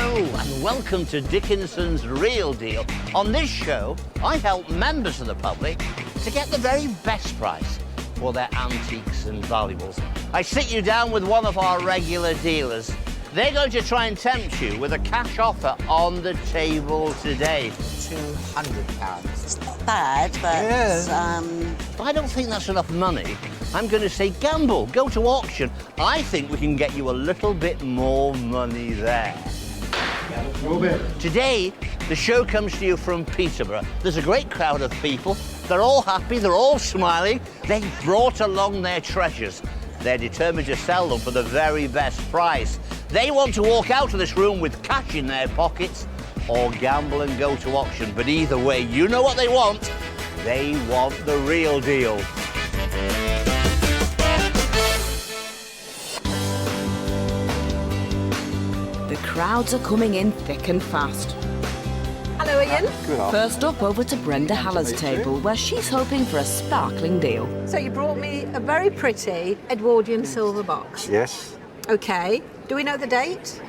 Hello and welcome to Dickinson's Real Deal. On this show, I help members of the public to get the very best price for their antiques and valuables. I sit you down with one of our regular dealers. They're going to try and tempt you with a cash offer on the table today. £200. It's not bad, but I don't think that's enough money. I'm going to say gamble, go to auction. I think we can get you a little bit more money there. Today, the show comes to you from Peterborough. There's a great crowd of people. They're all happy, they're all smiling. They've brought along their treasures. They're determined to sell them for the very best price. They want to walk out of this room with cash in their pockets or gamble and go to auction. But either way, you know what they want. They want the real deal. The crowds are coming in thick and fast. Hello, Ian. First up, over to Brenda Haller's table, where she's hoping for a sparkling deal. So you brought me a very pretty Edwardian silver box. Yes. Okay. Do we know the date?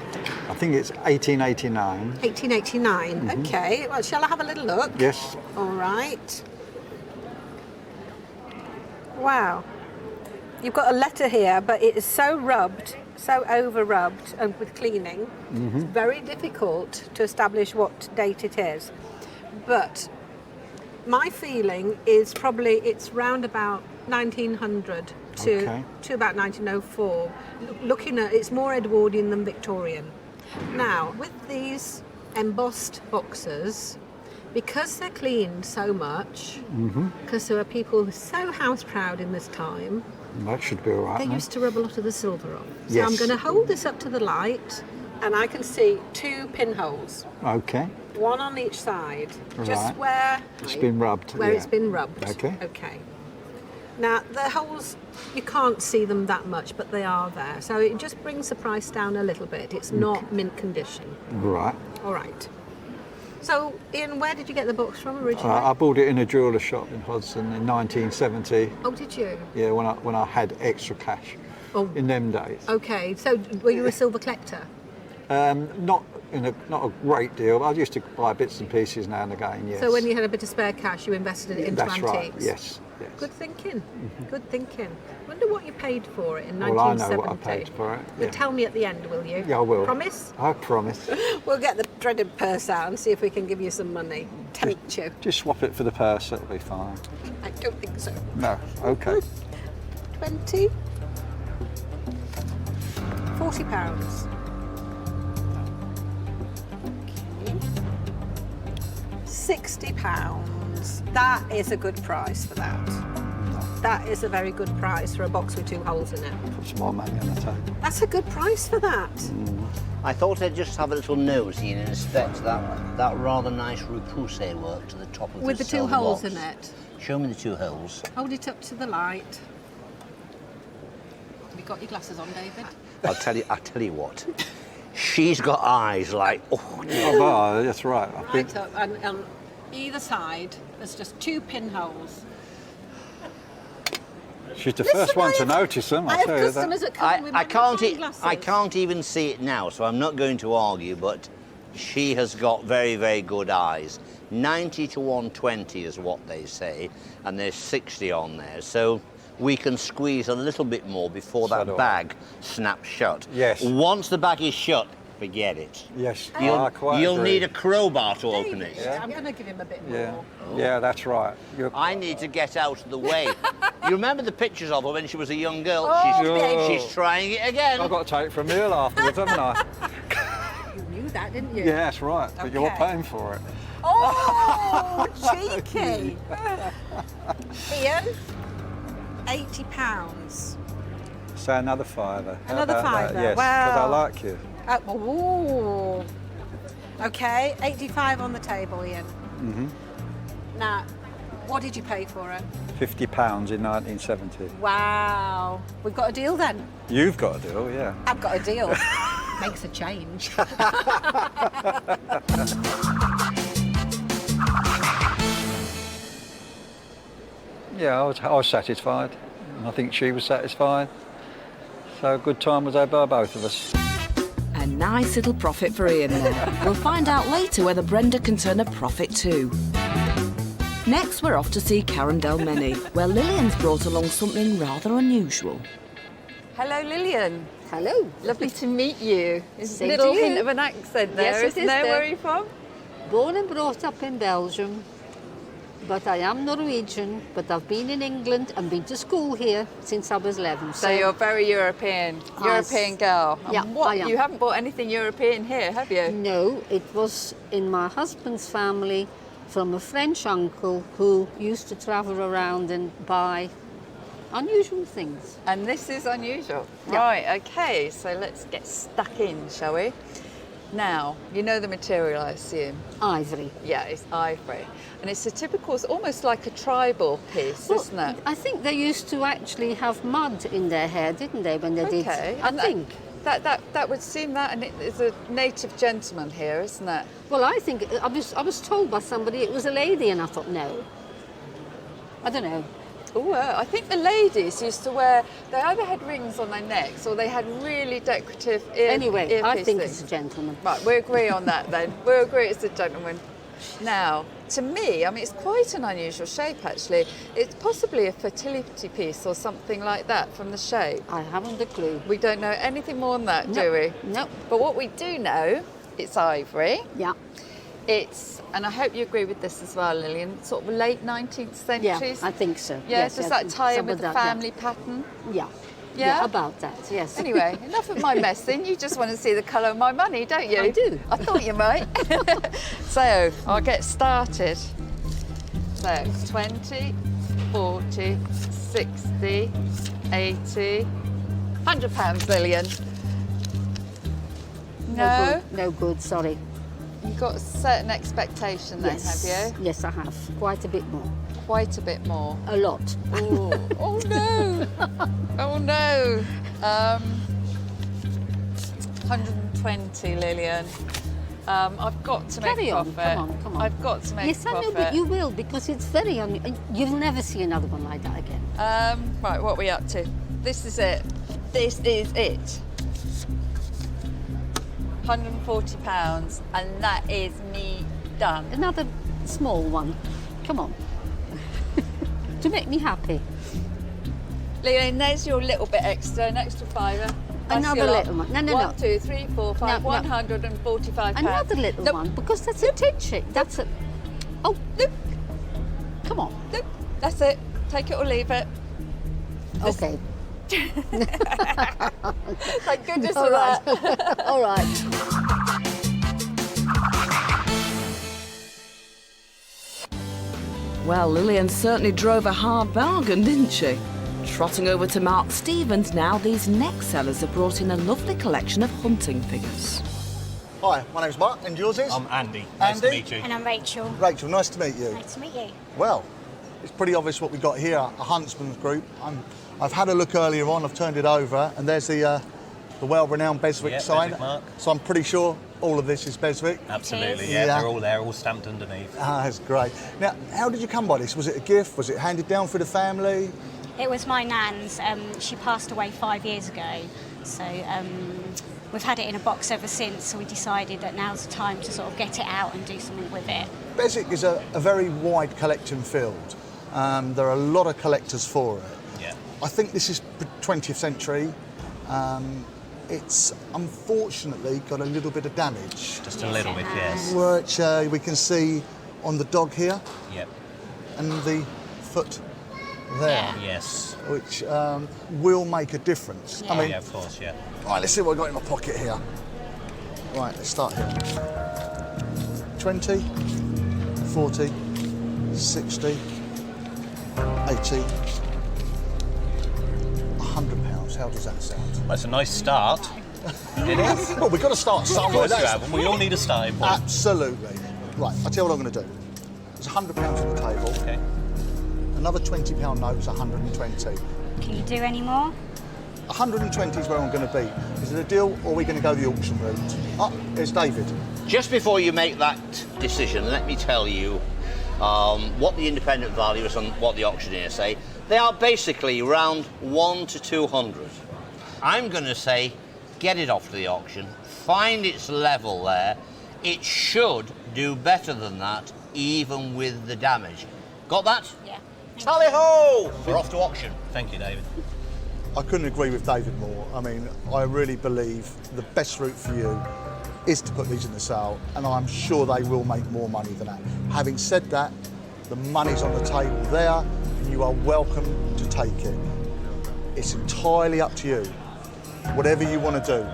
I think it's 1889. 1889. Okay. Well, shall I have a little look? Yes. All right. Wow. You've got a letter here, but it is so rubbed, so over-rubbed and with cleaning. It's very difficult to establish what date it is. But my feeling is probably it's round about 1900 to about 1904. Looking at it's more Edwardian than Victorian. Now, with these embossed boxes, because they're cleaned so much, because there are people so house proud in this time, That should be all right. they then. used to rub a lot of the silver off. So Yes. I'm going to hold this up to the light, and I can see two pinholes, Okay. one on each side, just Right. where It's been rubbed. where yeah. it's been rubbed. Okay. Okay. Now the holes, you can't see them that much, but they are there. So it just brings the price down a little bit. It's not mint condition. Right. All right. So Ian, where did you get the box from originally? I bought it in a jeweller shop in Hodgson in 1970. Oh, did you? Yeah, when I had extra cash Oh. in them days. Okay. So were you a silver collector? Not a great deal. I used to buy bits and pieces now and again. Yes. So when you had a bit of spare cash, you invested it into That's antiques? right. Yes. Yes. Good thinking. Good thinking. Wonder what you paid for it in Well, I know 1970. what I paid for it. But Yeah. tell me at the end, will you? Yeah, I will. Promise? I promise. We'll get the dreaded purse out and see if we can give you some money. Tempt you. Just swap it for the purse. It'll be fine. I don't think so. No. Okay. 20? £40. Okay. £60. That is a good price for that. That is a very good price for a box with two holes in it. Put some more money on the table. That's a good price for that. I thought I'd just have a little nosy and inspect that rather nice repoussé work to the top of With the two silver holes box. in it. Show me the two holes. Hold it up to the light. Have you got your glasses on, David? I'll tell you what. She's got eyes like, oh, Oh, well, that's right. I think Right up, and on either side, there's just two pinholes. she's the Listen, first one I to have- notice them. I I have tell you that. customers that come with I can't. magnifying I glasses. can't even see it now, so I'm not going to argue. But she has got very, very good eyes. 90 to 120 is what they say, and there's 60 on there. So we can squeeze a little bit more before So that do I. bag snaps shut. Yes. Once the bag is shut, forget it. Yes, You'll, I quite you'll agree. need a crowbar to open David, it. I'm going to give him a bit more. Yeah, yeah, that's right. I need to get out of the way. You remember the pictures of her when she was a young girl? Oh, baby. She's trying it again. I've got to take it for a meal afterwards, haven't I? You knew that, didn't you? Yeah, that's right. But you're Okay. paying for it. Oh, cheeky. Ian, £80. So another fiver. How Another about that? fiver, Yes, because I wow. like you. Ooh. Okay, 85 on the table, Ian. Now, what did you pay for it? £50 in 1970. Wow. We've got a deal then. You've got a deal, yeah. I've got a deal. Makes a change. Yeah, I was satisfied. And I think she was satisfied. So a good time was had by both of us. And nice little profit for Ian there. We'll find out later whether Brenda can turn a profit too. Next, we're off to see Carondelmeny, where Lillian's brought along something rather unusual. Hello, Lillian. Hello. Lovely to meet you. There's a Same little to you. hint of an accent there, Yes, it isn't is there? there. Where are you from? Born and brought up in Belgium, but I am Norwegian, but I've been in England and been to school here since I was 11. So you're very European girl. And Yeah, what, I am. You haven't bought anything European here, have you? No, it was in my husband's family from a French uncle who used to travel around and buy unusual things. And this is unusual. Yeah. Right, okay, so let's get stuck in, shall we? Now, you know the material, I assume. Ivory. Yeah, it's ivory. And it's a typical, it's almost like a tribal piece, isn't it? I think they used to actually have mud in their hair, didn't they, when they did? Okay. I and think. That would seem that, and it's a native gentleman here, isn't it? Well, I think I was told by somebody it was a lady, and I thought no. I don't know. Oh, I think the ladies used to wear, they either had rings on their necks or they had really decorative Anyway, I think earpieces. it's a gentleman. Right, we agree on that then. We agree it's a gentleman. Now, to me, I mean, it's quite an unusual shape actually. It's possibly a fertility piece or something like that from the shape. I haven't a clue. We don't know anything more than that, do we? No. But what we do know, it's ivory. Yeah. It's, and I hope you agree with this as well, Lillian, sort of late 19th century. Yeah, I think so. Yeah, Yes, does yes, that tie in some with of the that, yeah. family pattern? Yeah. Yeah? About that, yes. Anyway, enough of my messing. You just want to see the colour of my money, don't you? I do. I thought you might. So, I'll get started. So, 20, 40, 60, 80, £100, Lillian. No? Good. No good, sorry. You've got a certain expectation then, Yes. have you? Yes, I have. Quite a bit more. Quite a bit more. A lot. Ooh. Oh no! Oh no! 120, Lillian. I've got to make Carry a on. profit. Come on. I've got to make Yes, a I profit. know, but you will, because it's very you'll never see another one like that again. Right, what are we up to? This is it. This is it. £140, and that is me done. Another small one. Come on. To make me happy. Lillian, there's your little bit extra, an extra fiver. That's Another your lot. little one. No. 1, 2, 3, 4, 5, No. £145. Another little Nope. one, because that's a tin shape. That's a... Oh, Nope. come on. Nope. That's it. Take it or leave it. Okay. Thank goodness All for right. that. All right. Well, Lillian certainly drove a hard bargain, didn't she? Trotting over to Mark Stevens now, these next sellers have brought in a lovely collection of hunting figures. Hi, my name's Mark, and yours is? I'm Andy. Nice to Andy? meet you. And I'm Rachel. Rachel, nice to meet you. Nice to meet you. Well, it's pretty obvious what we've got here, a huntsman's group. I've had a look earlier on, I've turned it over, and there's the well-renowned Beswick Yeah, sign. Beswick mark. So I'm pretty sure all of this is Beswick. Absolutely, is. yeah. Yeah. They're all there, all stamped underneath. Ah, that's great. Now, how did you come by this? Was it a gift? Was it handed down through the family? It was my nan's. She passed away 5 years ago. So we've had it in a box ever since. So we decided that now's the time to sort of get it out and do something with it. Beswick is a very wide collection field. There are a lot of collectors for it. Yeah. I think this is 20th century. It's unfortunately got a little bit of damage, Just a little bit, yes. which we can see on the dog here Yep. and the foot there, Yes. which will make a difference. I Oh, mean, yeah, of course, yeah. right, let's see what I've got in my pocket here. Right, let's start here. 20, 40, 60, 80, £100. How does that sound? Well, it's a nice start. It is. Well, we've got to start Of somewhere. course you have, and we all need a starting point. Absolutely. Right, I'll tell you what I'm going to do. There's £100 on the table. Okay. Another £20 note is 120. Can you do any more? 120 is where I'm going to be. Is it a deal, or are we going to go the auction route? Oh, it's David. Just before you make that decision, let me tell you what the independent valuers and what the auctioneers say. They are basically around 1 to 200. I'm going to say get it off to the auction, find its level there. It should do better than that, even with the damage. Got that? Yeah. Tally-ho! We're off to auction. Thank you, David. I couldn't agree with David more. I mean, I really believe the best route for you is to put these in the sale, and I'm sure they will make more money than that. Having said that, the money's on the table there, and you are welcome to take it. It's entirely up to you, whatever you want to do.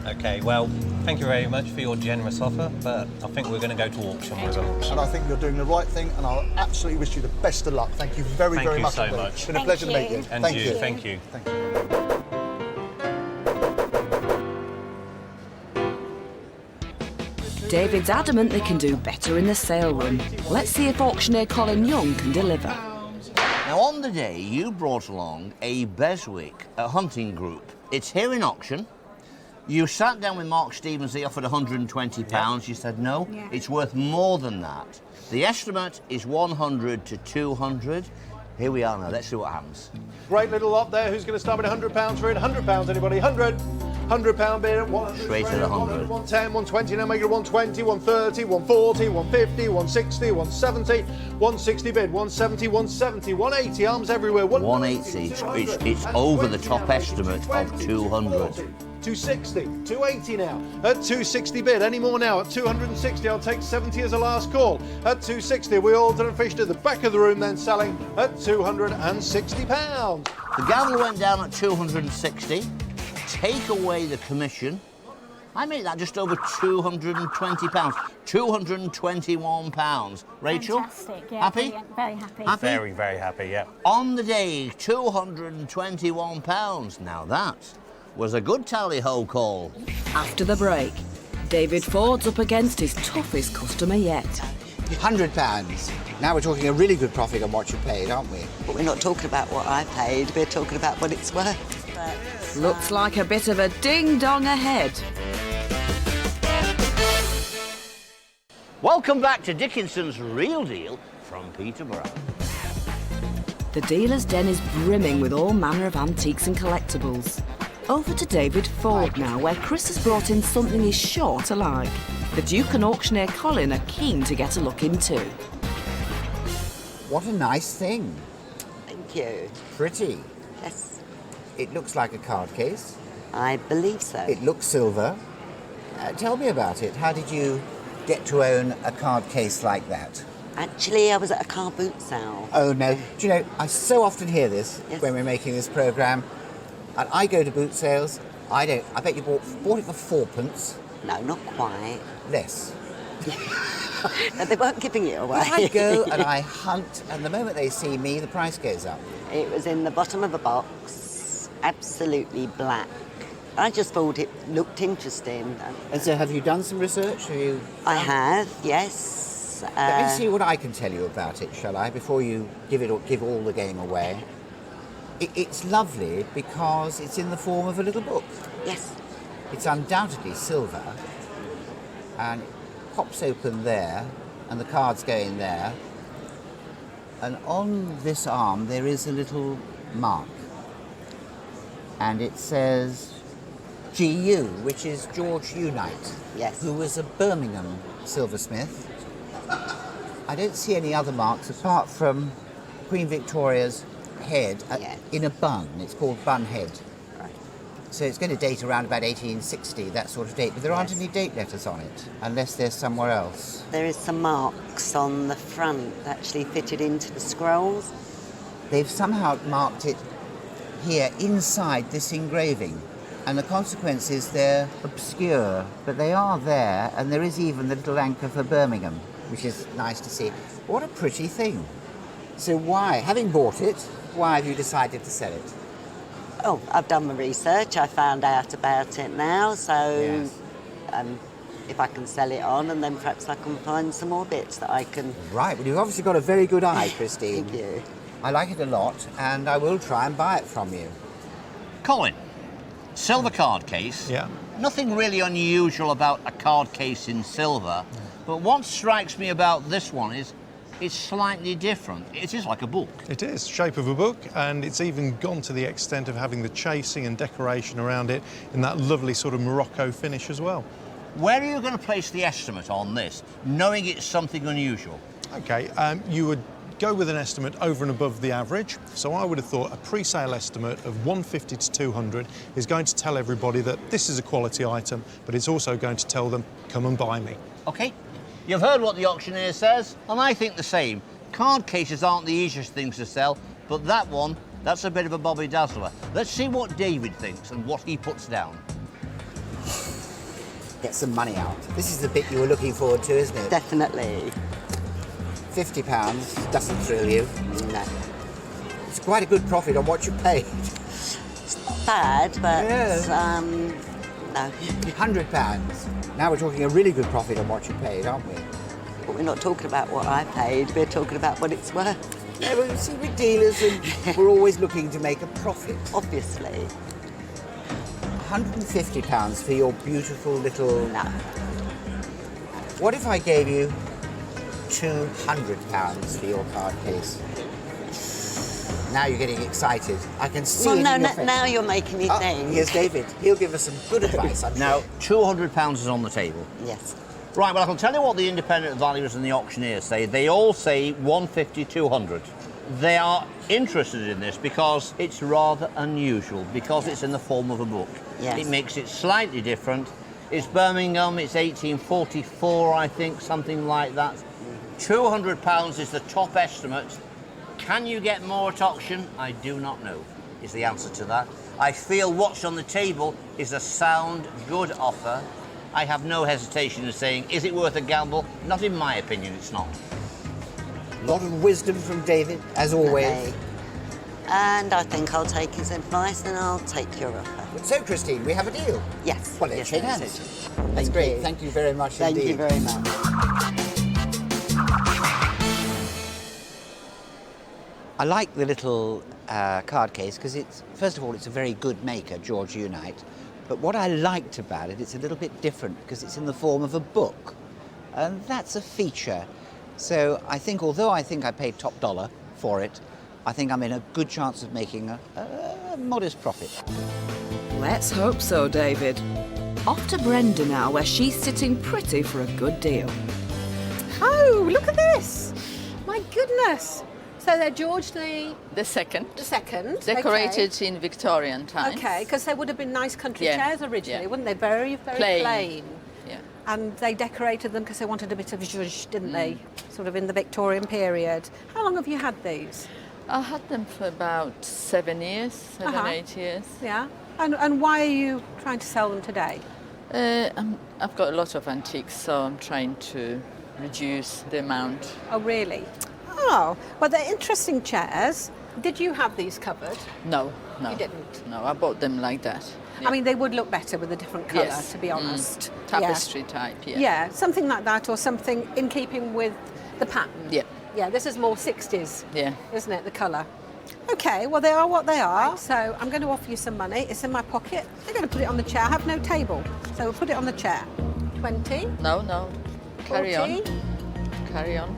Okay, well, thank you very much for your generous offer, but I think we're going to go to auction with them. And I think you're doing the right thing, and I absolutely wish you the best of luck. Thank you very, Thank very you much so indeed. much. It's been a Thank pleasure to you. meet you. And Thank you, you. thank you. Thank you. David's adamant they can do better in the sale room. Let's see if auctioneer Colin Young can deliver. Now, on the day, you brought along a Beswick hunting group. It's here in auction. You sat down with Mark Stevens, he offered £120. You said no, it's worth more than that. The estimate is 100 to 200. Here we are now, let's see what happens. Great little lot there. Who's going to start with £100 for it? £100, anybody? 100. £100 bid, 100. Straight to the 100. 110, 120, now make it 120, 130, 140, 150, 160, 170, 160 bid, 170, 170, 180, arms everywhere. 180, it's over the top estimate of 200. 260, 280 now. At 260 bid, any more now? At 260, I'll take 70 as a last call. At 260, we all done and fished at the back of the room, then selling at £260. The gavel went down at 260. Take away the commission. I make that just over £220. £221. Rachel? Fantastic, yeah, Happy? brilliant, very happy. Happy? Very, very happy, yeah. On the day, £221. Now that was a good tally-ho call. After the break, David Ford's up against his toughest customer yet. £100. Now we're talking a really good profit on what you paid, aren't we? But we're not talking about what I paid, we're talking about what it's worth. Looks like a bit of a ding-dong ahead. Welcome back to Dickinson's Real Deal from Peterborough. The dealer's den is brimming with all manner of antiques and collectibles. Over to David Ford now, where Chris has brought in something he's sure to like. The Duke and auctioneer Colin are keen to get a look into. What a nice thing. Thank you. Pretty. Yes, It looks like a card case. I believe so. It looks silver. Tell me about it. How did you get to own a card case like that? Actually, I was at a car boot sale. Oh, no. Do you know, I so often hear this Yes. when we're making this programme. And I go to boot sales. I don't. I bet you bought it for fourpence. No, not quite. Less. No, they weren't giving it away. I go and I hunt, and the moment they see me, the price goes up. It was in the bottom of a box, absolutely black. I just thought it looked interesting. And so have you done some research? I have, yes. Let me see what I can tell you about it, shall I, before you give all the game away. It's lovely because it's in the form of a little book. Yes. It's undoubtedly silver, and it pops open there, and the cards go in there. And on this arm there is a little mark, and it says GU, which is George Unite, yes, who was a Birmingham silversmith. I don't see any other marks apart from Queen Victoria's head in a bun. It's called bun head. Right. So it's going to date around about 1860, that sort of date, but there aren't any date letters on it, unless they're somewhere else. There is some marks on the front actually fitted into the scrolls. They've somehow marked it here inside this engraving, and the consequence is they're obscure, but they are there, and there is even the little anchor for Birmingham, which is nice to see. What a pretty thing. So why, having bought it, why have you decided to sell it? Oh, I've done my research. I found out about it now, so Yes. If I can sell it on, and then perhaps I can find some more bits that I can... Right, well, you've obviously got a very good eye, Christine. Thank you. I like it a lot, and I will try and buy it from you. Colin, silver card case. Yeah. Nothing really unusual about a card case in silver, but what strikes me about this one is it's slightly different. It is like a book. It is, shape of a book, and it's even gone to the extent of having the chasing and decoration around it in that lovely sort of Morocco finish as well. Where are you going to place the estimate on this, knowing it's something unusual? Okay, you would go with an estimate over and above the average. So I would have thought a pre-sale estimate of 150 to 200 is going to tell everybody that this is a quality item, but it's also going to tell them, come and buy me. OK, you've heard what the auctioneer says, and I think the same. Card cases aren't the easiest things to sell, but that one, that's a bit of a Bobby Dazzler. Let's see what David thinks and what he puts down. Get some money out. This is the bit you were looking forward to, isn't it? Definitely. £50 doesn't thrill you. No. It's quite a good profit on what you paid. It's not bad, but no. £100. Now we're talking a really good profit on what you paid, aren't we? But we're not talking about what I paid, we're talking about what it's worth. Yeah, well, you see, we're dealers and we're always looking to make a profit. Obviously. £150 for your beautiful little... No. What if I gave you £200 for your card case? Now you're getting excited. I can see it in your face. Now you're making me think. Here's David. He'll give us some good advice, I'm Now, sure. £200 is on the table. Yes. Right, well, I can tell you what the independent valuers and the auctioneers say. They all say 150, 200. They are interested in this because it's rather unusual, because it's in the form of a book. Yes. It makes it slightly different. It's Birmingham, it's 1844, I think, something like that. £200 is the top estimate. Can you get more at auction? I do not know, is the answer to that. I feel what's on the table is a sound, good offer. I have no hesitation in saying, is it worth a gamble? Not in my opinion, it's not. A lot of wisdom from David, as always. Okay. And I think I'll take his advice and I'll take your offer. So, Christine, we have a deal? Yes. Well, let's shake yes, hands. That's great. you. Thank you very much Thank indeed. you very much. I like the little card case because it's, first of all, it's a very good maker, George Unite. But what I liked about it, it's a little bit different because it's in the form of a book. And that's a feature. So I think, although I think I paid top dollar for it, I think I'm in a good chance of making a modest profit. Let's hope so, David. Off to Brenda now, where she's sitting pretty for a good deal. Oh, look at this! My goodness! So they're George the second. Decorated in Victorian times. Okay, because they would have been nice country chairs originally, wouldn't they? Very, very plain. Yeah. And they decorated them because they wanted a bit of zhuzh, didn't they? Sort of in the Victorian period. How long have you had these? I had them for about 7 years, 8 years. Yeah. And why are you trying to sell them today? I've got a lot of antiques, so I'm trying to reduce the amount. Oh, really? Oh, well, they're interesting chairs. Did you have these covered? No. You didn't? No, I bought them like that. I mean, they would look better with a different colour, Yes. to be honest. Tapestry type, yeah. Yeah, something like that, or something in keeping with the pattern. Yeah. Yeah, this is more 60s, Yeah. isn't it, the colour? Okay, well, they are what they are. So I'm going to offer you some money. It's in my pocket. I'm going to put it on the chair. I have no table, so we'll put it on the chair. 20. No. Carry 40. on. Carry on.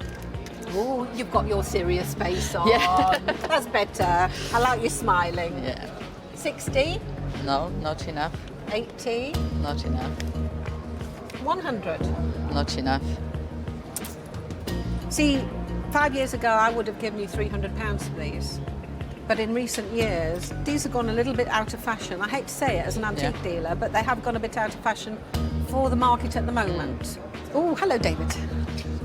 Oh, you've got your serious face on. Yeah. That's better. I like you smiling. Yeah. 60. No, not enough. 80. Not enough. 100. Not enough. See, 5 years ago, I would have given you £300 for these. But in recent years, these have gone a little bit out of fashion. I hate to say it as an antique dealer, but they have gone a bit out of fashion for the market at the moment. Oh, hello, David.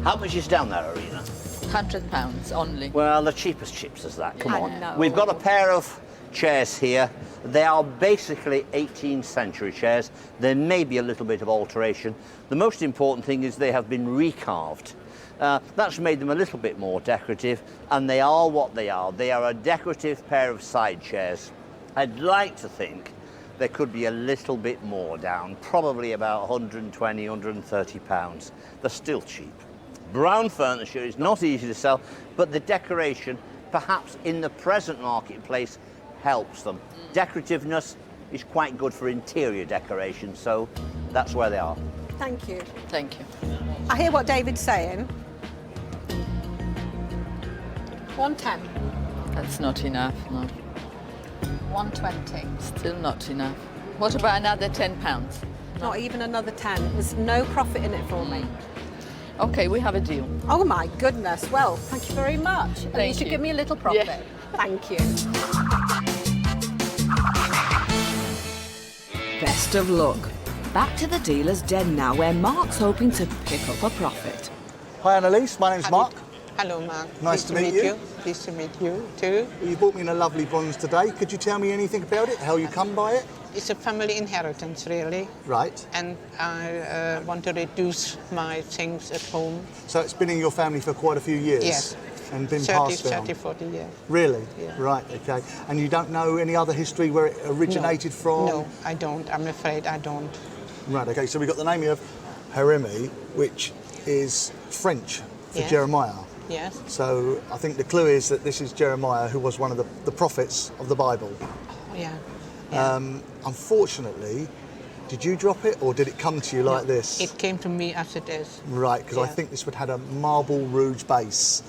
How much is down there, Arena? £100 only. Well, the cheapest chips is that. Come I on. know. We've got a pair of chairs here. They are basically 18th century chairs. There may be a little bit of alteration. The most important thing is they have been recarved. That's made them a little bit more decorative, and they are what they are. They are a decorative pair of side chairs. I'd like to think there could be a little bit more down, probably about 120, 130 pounds. They're still cheap. Brown furniture is not easy to sell, but the decoration, perhaps in the present marketplace, helps them. Decorativeness is quite good for interior decoration, so that's where they are. Thank you. Thank you. I hear what David's saying. 110. That's not enough, no. 120. Still not enough. What about another £10? Not even another 10. There's no profit in it for me. Okay, we have a deal. Oh my goodness. Well, thank you very much. And you should give me a little profit. Yeah. Thank you. Best of luck. Back to the dealer's den now, where Mark's hoping to pick up a profit. Hi Annalise, my name's Mark. Hello, Mark. Nice to meet you. Pleased to meet you too. You bought me in a lovely bronze today. Could you tell me anything about it? How you come by it? It's a family inheritance, really. Right. And I want to reduce my things at home. So it's been in your family for quite a few years? Yes. And been passed down? 30, 40 years. Really? Yeah. Right, okay. And you don't know any other history where it originated from? No, I don't. I'm afraid I don't. Right, okay. So we've got the name of Jeremy, which is French for Yes. Jeremiah. Yes. So I think the clue is that this is Jeremiah, who was one of the prophets of the Bible. Yeah. Unfortunately, did you drop it or did it come to you like this? It came to me as it is. Right, because I Yeah. think this would have a marble rouge base,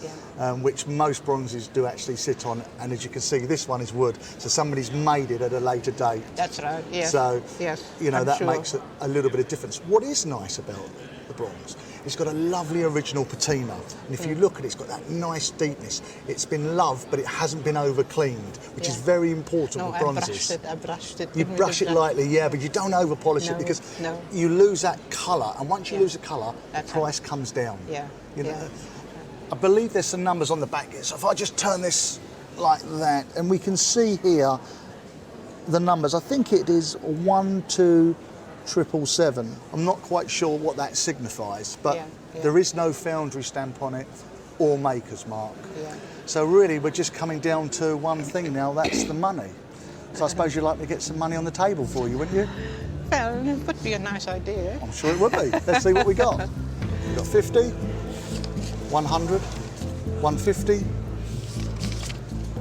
which most bronzes do actually sit on. And as you can see, this one is wood, so somebody's made it at a later date. That's right, yes. So, yes, you know, I'm that sure. makes a little bit of difference. What is nice about the bronze, it's got a lovely original patina. And if you look at it, it's got that nice deepness. It's been loved, but it hasn't been over-cleaned, which is very important No, with I bronzes. brushed it. You brush it lightly, yeah, but you don't over-polish it because you lose that colour. And once you lose the colour, the price comes down. Yeah, You know, I believe there's some numbers on the back here. So if I just turn this like that, and we can see here the numbers. I think it is 12777. I'm not quite sure what that signifies, but there is no foundry stamp on it or maker's mark. Yeah. So really, we're just coming down to one thing now, that's the money. So I suppose you'd like me to get some money on the table for you, wouldn't you? Well, it would be a nice idea. I'm sure it would be. Let's see what we got. We've got 50, 100, 150,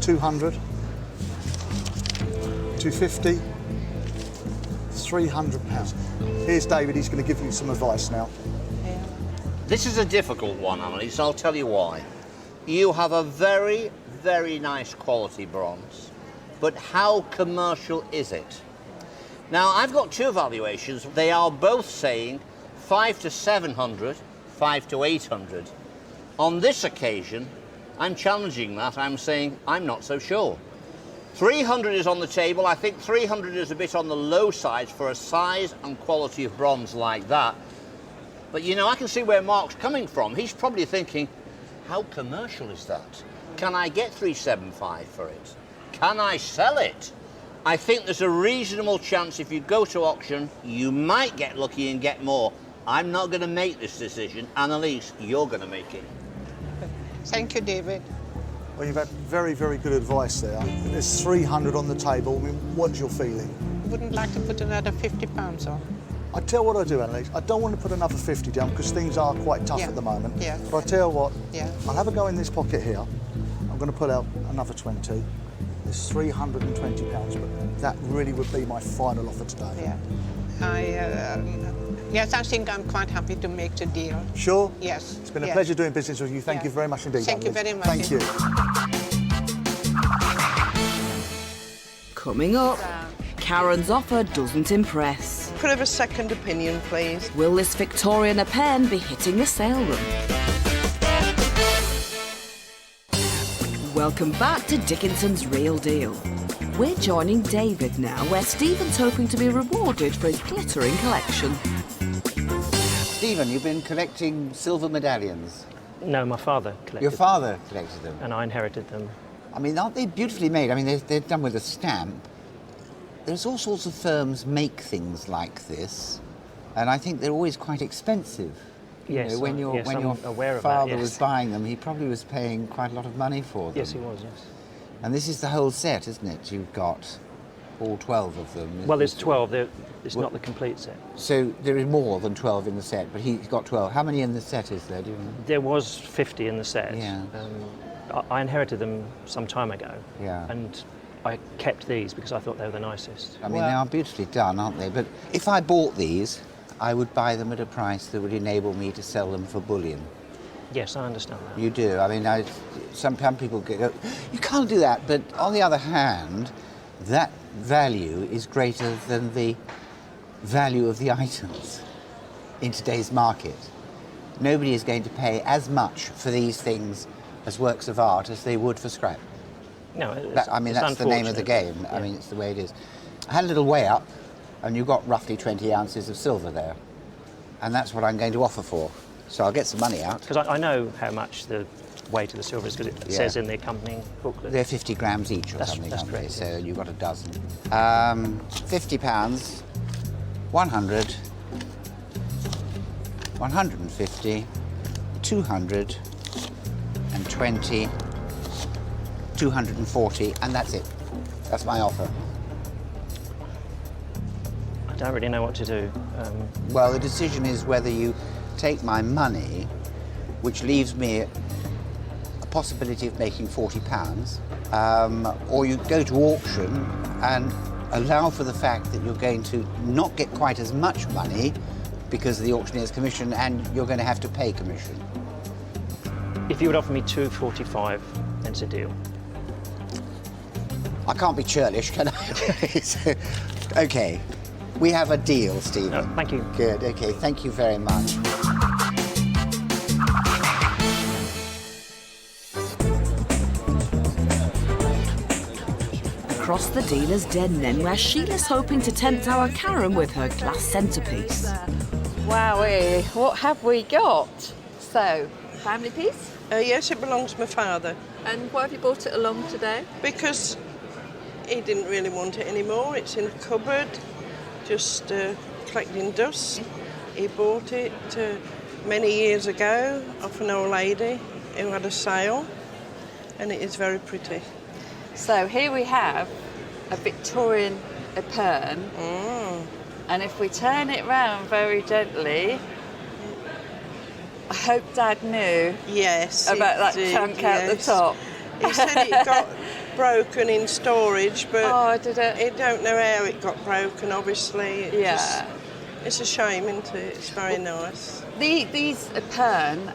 200, 250, £300. Here's David, he's going to give you some advice now. This is a difficult one, Annalise, I'll tell you why. You have a very, very nice quality bronze, but how commercial is it? Now, I've got two valuations. They are both saying 5 to 700, 5 to 800. On this occasion, I'm challenging that. I'm saying I'm not so sure. 300 is on the table. I think 300 is a bit on the low side for a size and quality of bronze like that. But you know, I can see where Mark's coming from. He's probably thinking, how commercial is that? Can I get 375 for it? Can I sell it? I think there's a reasonable chance if you go to auction, you might get lucky and get more. I'm not going to make this decision. Annalise, you're going to make it. Thank you, David. Well, you've had very, very good advice there. There's 300 on the table. I mean, what's your feeling? Wouldn't like to put another £50 on. I tell you what I do, Annalise. I don't want to put another 50 down because things are quite tough at the moment. Yeah. But I tell you what, Yeah. I'll have a go in this pocket here. I'm going to pull out another 20. There's £320, but that really would be my final offer today. Yeah. Yes, I think I'm quite happy to make the deal. Sure? Yes. It's been a pleasure doing business with you. Thank you very much indeed. Thank you Annalise. very much. Thank you. Coming up, Karen's offer doesn't impress. Could I have a second opinion, please? Will this Victorian pen be hitting the sale room? Welcome back to Dickinson's Real Deal. We're joining David now, where Stephen's hoping to be rewarded for his glittering collection. Stephen, you've been collecting silver medallions. No, my father collected Your father collected them? and I inherited them. I mean, aren't they beautifully made? I mean, they're done with a stamp. There's all sorts of firms make things like this, and I think they're always quite expensive. Yes, You know, when your I'm aware of that, father yes. was buying them, he probably was paying quite a lot of money for them. Yes, he was, yes. And this is the whole set, isn't it? You've got all 12 of them. Well, there's 12. It's not the complete set. So there is more than 12 in the set, but he's got 12. How many in the set is there, do you know? There was 50 in the set. Yeah. I inherited them some time ago. Yeah. And I kept these because I thought they were the nicest. I mean, they are beautifully done, aren't they? But if I bought these, I would buy them at a price that would enable me to sell them for bullion. Yes, I understand that. You do. I mean, some people go, you can't do that. But on the other hand, that value is greater than the value of the items in today's market. Nobody is going to pay as much for these things as works of art as they would for scrap. No, that's the name of the game. Yeah. I mean, it's the way it is. I had a little weigh up, and you got roughly 20 ounces of silver there. And that's what I'm going to offer for. So I'll get some money out. Because I know how much the weight of the silver is, because it says in the accompanying booklet. They're 50 grams each or something, aren't they? So you've got a dozen. £50, 100, 150, 200, and 20, 240, and that's it. That's my offer. I don't really know what to do. Well, the decision is whether you take my money, which leaves me a possibility of making £40, or you go to auction and allow for the fact that you're going to not get quite as much money because of the auctioneer's commission, and you're going to have to pay commission. If you would offer me £2.45, then it's a deal. I can't be churlish, can I? So, OK, we have a deal, Stephen. No, thank you. Good, OK, thank you very much. Across the dealer's den then, where Sheila's hoping to tempt our Karen with her glass centerpiece. Wowee, what have we got? So, family piece? Yes, it belongs to my father. And why have you brought it along today? Because he didn't really want it anymore. It's in a cupboard, just collecting dust. He bought it many years ago off an old lady who had a sale, and it is very pretty. So here we have a Victorian epergne, and if we turn it round very gently, I hope Dad knew about that chunk out the top. He said it got broken in storage, but did it? He don't know how it got broken, obviously. It's a shame, isn't it? It's very nice. These epergne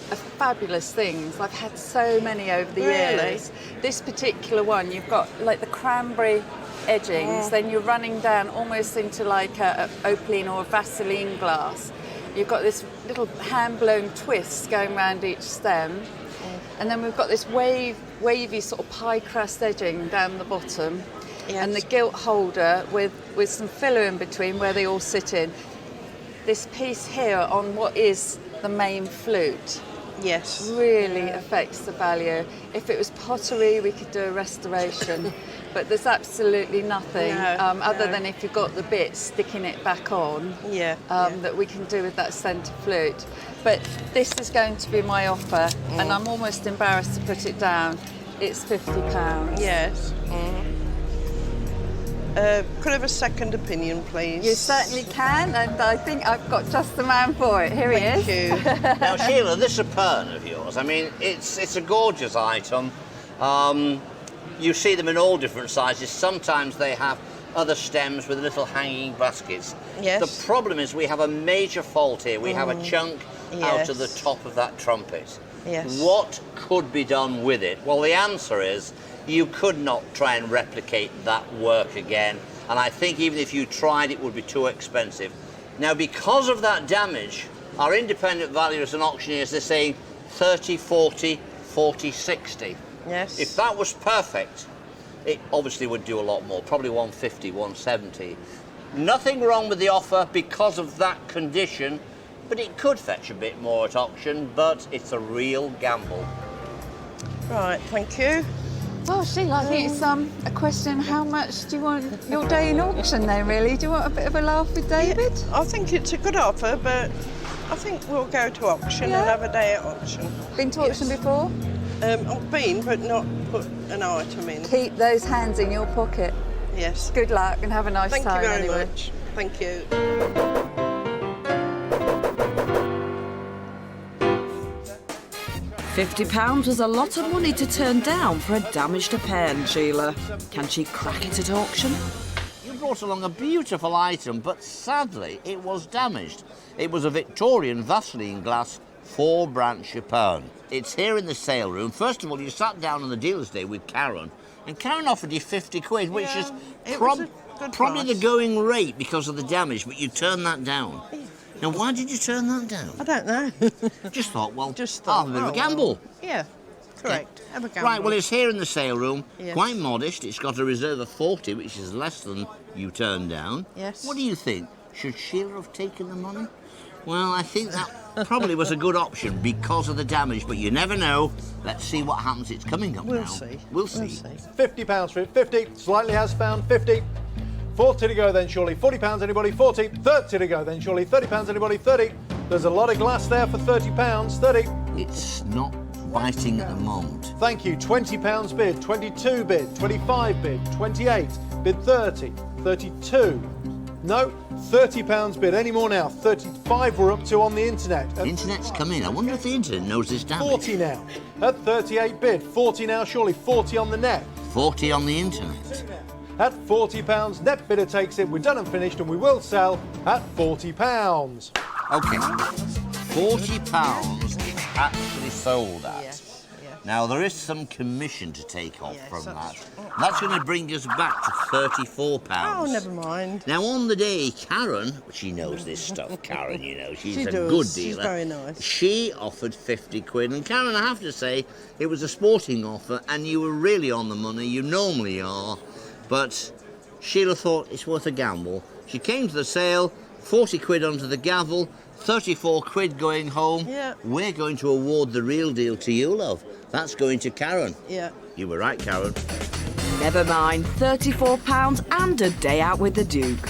are fabulous things. I've had so many over the years. This particular one, you've got like the cranberry edgings, then you're running down almost into like a opaline or a Vaseline glass. You've got this little hand-blown twist going around each stem. And then we've got this wavy sort of pie crust edging down the bottom. And the gilt holder with some filler in between where they all sit in. This piece here on what is the main flute really affects the value. If it was pottery, we could do a restoration. But there's absolutely nothing other than if you've got the bits sticking it back on that we can do with that centre flute. But this is going to be my offer, and I'm almost embarrassed to put it down. It's £50. Yes. Could I have a second opinion, please? You certainly can, and I think I've got just the man for it. Here he is. Thank you. Now, Sheila, this epergne of yours, I mean, it's a gorgeous item. You see them in all different sizes. Sometimes they have other stems with little hanging baskets. Yes. The problem is we have a major fault here. We have a chunk out of the top of that trumpet. Yes. What could be done with it? Well, the answer is you could not try and replicate that work again. And I think even if you tried, it would be too expensive. Now, because of that damage, our independent valuers and auctioneers, they're saying 30, 40, 40, 60. Yes. If that was perfect, it obviously would do a lot more, probably 150, 170. Nothing wrong with the offer because of that condition, but it could fetch a bit more at auction, but it's a real gamble. Right, thank you. Well, Sheila, I think it's a question, how much do you want your day in auction then, really? Do you want a bit of a laugh with David? I think it's a good offer, but I think we'll go to auction and have a day at auction. Been to auction before? I've been, but not put an item in. Keep those hands in your pocket. Yes. Good luck and have a nice time Thank you very anyway. much. Thank you. £50 was a lot of money to turn down for a damaged epergne, Sheila. Can she crack it at auction? You brought along a beautiful item, but sadly it was damaged. It was a Victorian Vaseline glass 4-branch a pound. It's here in the sale room. First of all, you sat down on the dealer's day with Karen, and Karen offered you 50 quid, which is probably the going rate because of the damage, but you turned that down. Now, why did you turn that down? I don't know. Just thought, well, I'll have a bit of a gamble. Yeah, correct. Have a gamble. Right, well, it's here in the sale room. Yes. Quite modest. It's got a reserve of 40, which is less than you turned down. Yes. What do you think? Should Sheila have taken the money? Well, I think that probably was a good option because of the damage, but you never know. Let's see what happens. It's coming up now. We'll see. £50 for it. 50. Slightly has found 50. 40 to go then, surely. £40, anybody? 40. 30 to go then, surely. £30, anybody? 30. There's a lot of glass there for £30. 30. It's not biting at the moment. Thank you. £20 bid. 22 bid. 25 bid. 28 bid. 30. 32. No. £30 bid. Any more now? 35 we're up to on the internet. The internet's come in. I wonder if the internet knows this damage. 40 now. At 38 bid. 40 now, surely. 40 on the net. 40 on the internet. At £40, net bidder takes it. We're done and finished, and we will sell at £40. OK. £40 it's actually sold at. Now, there is some commission to take off from that. That's going to bring us back to £34. Oh, never mind. Now, on the day, Karen, she knows this stuff, Karen, you know, she's She a does. good dealer. She's very nice. She offered 50 quid. And Karen, I have to say, it was a sporting offer, and you were really on the money. You normally are. But Sheila thought it's worth a gamble. She came to the sale, 40 quid under the gavel, 34 quid going home. Yeah. We're going to award the real deal to you, love. That's going to Karen. Yeah. You were right, Karen. Never mind, £34 and a day out with the Duke.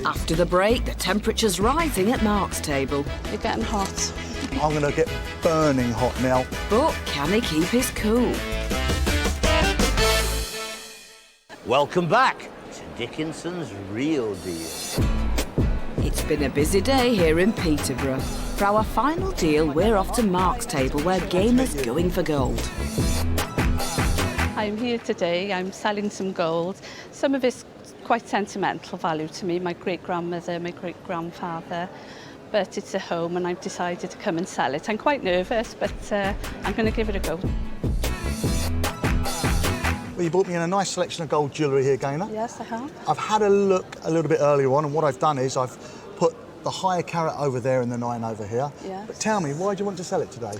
After the break, the temperature's rising at Mark's table. You're getting hot. I'm going to get burning hot now. But can he keep his cool? Welcome back to Dickinson's Real Deal. It's been a busy day here in Peterborough. For our final deal, we're off to Mark's table where gamers going for gold. I'm here today, I'm selling some gold. Some of it's quite sentimental value to me, my great-grandmother, my great-grandfather. But it's a home and I've decided to come and sell it. I'm quite nervous, but I'm going to give it a go. Well, you brought me in a nice selection of gold jewellery here, Gaynor. Yes, I have. I've had a look a little bit earlier on, and what I've done is I've put the higher carat over there and the 9 over here. Yes. But tell me, why do you want to sell it today?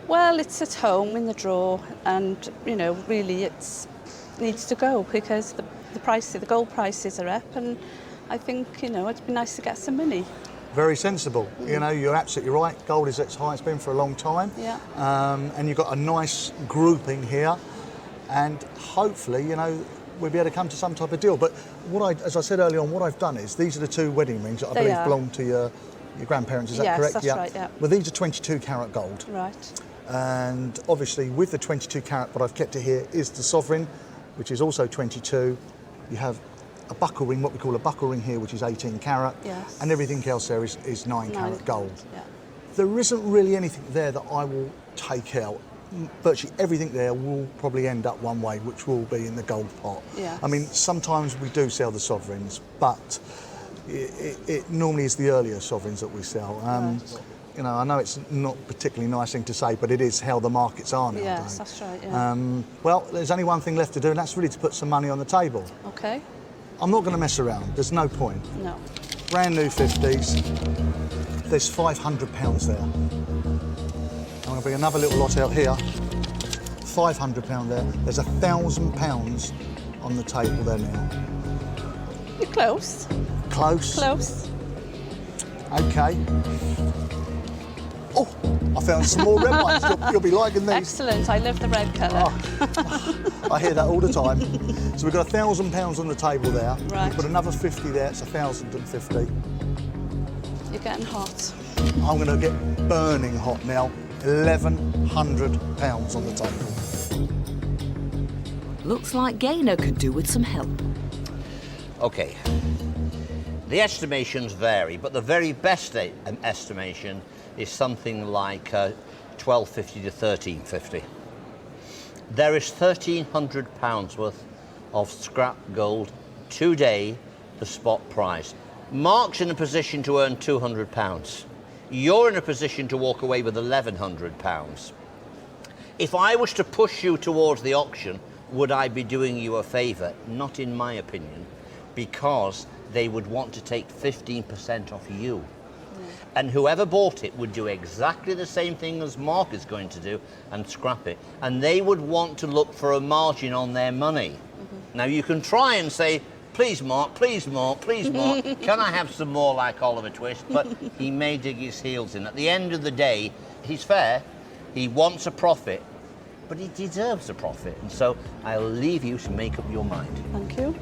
Well, it's at home in the drawer and, you know, really it needs to go because the gold prices are up and I think, you know, it'd be nice to get some money. Very sensible. You know, you're absolutely right. Gold is at its highest been for a long time. Yeah. And you've got a nice grouping here. And hopefully, you know, we'll be able to come to some type of deal. But as I said earlier on, what I've done is these are the 2 wedding rings that I believe belong to your grandparents. Is that correct? Yes, that's right, yeah. Well, these are 22 carat gold. Right. And obviously, with the 22 carat, what I've kept it here is the sovereign, which is also 22. You have a buckle ring, what we call a buckle ring here, which is 18 carat. Yes. And everything else there is 9 carat gold. Yeah. There isn't really anything there that I will take out. Virtually everything there will probably end up one way, which will be in the gold pot. Yes. I mean, sometimes we do sell the sovereigns, but it normally is the earlier sovereigns that we sell. Right. You know, I know it's not a particularly nice thing to say, but it is how the markets are nowadays. Yes, that's right, yeah. Well, there's only one thing left to do, and that's really to put some money on the table. Okay. I'm not going to mess around. There's no point. No. Brand new 50s. There's £500 there. I'm going to bring another little lot out here. £500 there. There's £1,000 on the table there now. You're close. Close? Close. OK. Oh, I found some more red ones. You'll be liking these. Excellent. I love the red colour. Oh, I hear that all the time. So we've got £1,000 on the table there. Right. We've got another 50 there. It's 1,050. You're getting hot. I'm going to get burning hot now. £1,100 on the table. Looks like Gaynor could do with some help. OK. The estimations vary, but the very best estimation is something like £1,250 to £1,350. There is £1,300 worth of scrap gold today, the spot price. Mark's in a position to earn £200. You're in a position to walk away with £1,100. If I was to push you towards the auction, would I be doing you a favour? Not in my opinion, because they would want to take 15% off you. And whoever bought it would do exactly the same thing as Mark is going to do and scrap it. And they would want to look for a margin on their money. Now you can try and say, please Mark, please Mark, please Mark, can I have some more like Oliver Twist? But he may dig his heels in. At the end of the day, he's fair, he wants a profit, but he deserves a profit. And so I'll leave you to make up your mind. Thank you.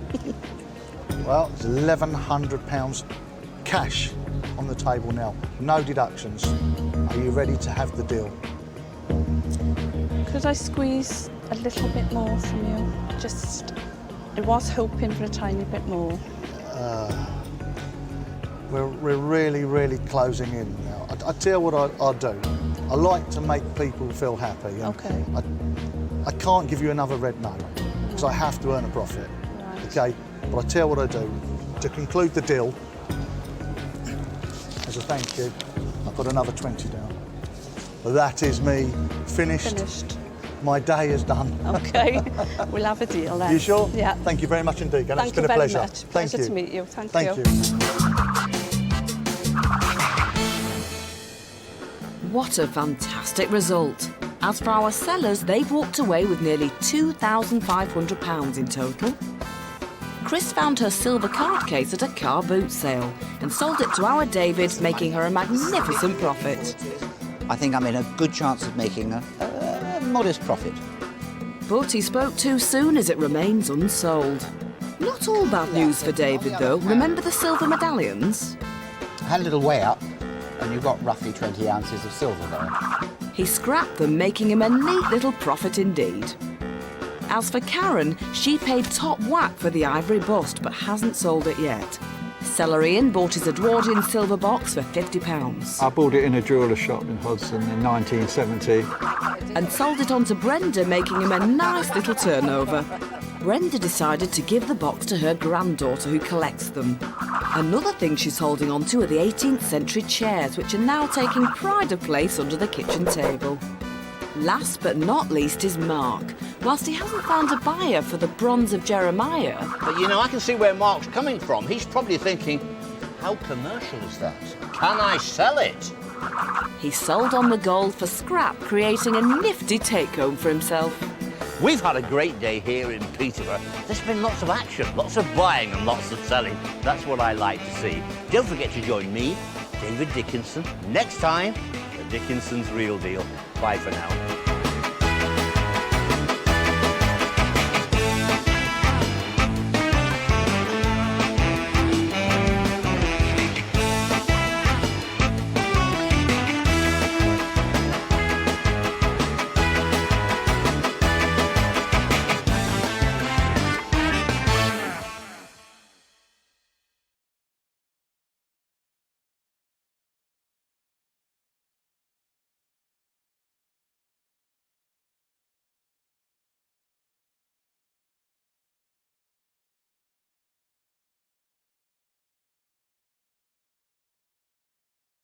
Well, it's £1,100 cash on the table now. No deductions. Are you ready to have the deal? Could I squeeze a little bit more from you? I was hoping for a tiny bit more. We're really, really closing in now. I tell you what I'll do. I like to make people feel happy. Okay. I can't give you another red note because I have to earn a profit. Right. Okay, but I tell you what I do. To conclude the deal, as a thank you, I've got another 20 down. But that is me finished. My day is done. Okay, we'll have a deal then. You sure? Yeah. Thank you very much indeed, Glenn. It's been a pleasure. Much. Pleasure to meet you. Thank you. What a fantastic result. As for our sellers, they've walked away with nearly £2,500 in total. Chris found her silver card case at a car boot sale and sold it to our David, making her a magnificent profit. I think I'm in a good chance of making a modest profit. But he spoke too soon as it remains unsold. Not all bad news for David, though. Remember the silver medallions? I had a little weigh up, and you've got roughly 20 ounces of silver there. He scrapped them, making him a neat little profit indeed. As for Karen, she paid top whack for the ivory bust, but hasn't sold it yet. Seller Ian bought his Edwardian silver box for £50. I bought it in a jeweller shop in Hudson in 1970. And sold it on to Brenda, making him a nice little turnover. Brenda decided to give the box to her granddaughter who collects them. Another thing she's holding on to are the 18th century chairs, which are now taking pride of place under the kitchen table. Last but not least is Mark. Whilst he hasn't found a buyer for the bronze of Jeremiah... But you know, I can see where Mark's coming from. He's probably thinking, how commercial is that? Can I sell it? He sold on the gold for scrap, creating a nifty take-home for himself. We've had a great day here in Peterborough. There's been lots of action, lots of buying and lots of selling. That's what I like to see. Don't forget to join me, David Dickinson, next time for Dickinson's Real Deal. Bye for now.